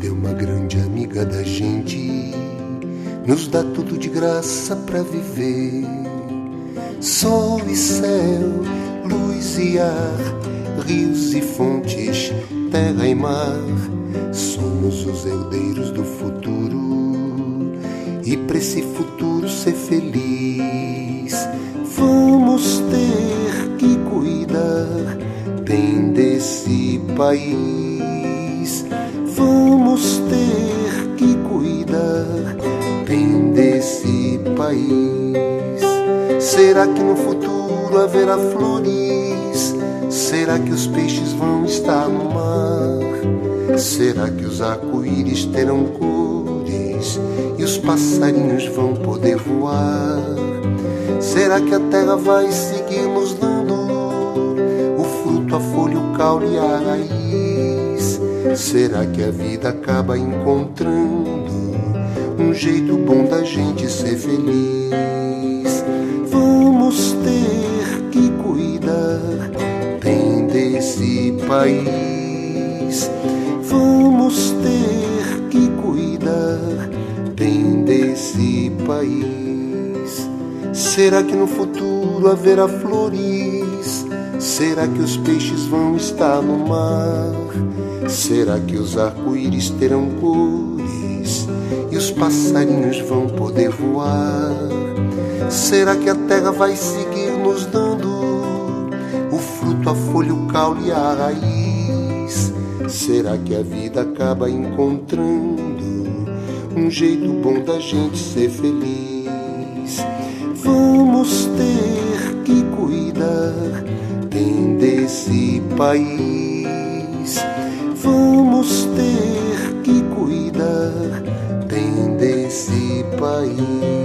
vida é uma grande amiga da gente, nos dá tudo de graça pra viver. Sol e céu, luz e ar, rios e fontes, terra e mar. Somos os herdeiros do futuro, e pra esse futuro ser feliz vamos ter que cuidar bem desse país. Vamos ter que cuidar bem desse país. Será que no futuro haverá flores? Será que os peixes vão estar no mar? Será que os arco-íris terão cores e os passarinhos vão poder voar? Será que a terra vai seguir nos dando o fruto, a folha, o caule e a raiz? Será que a vida acaba encontrando um jeito bom da gente ser feliz? Vamos ter que cuidar bem desse país. Vamos ter que cuidar bem desse país. Será que no futuro haverá flores? Será que os peixes vão estar no mar? Será que os arco-íris terão cores e os passarinhos vão poder voar? Será que a terra vai seguir nos dando o fruto, a folha, o caule e a raiz? Será que a vida acaba encontrando um jeito bom da gente ser feliz? Vamos ter que cuidar bem desse país. Vamos ter que cuidar bem desse país.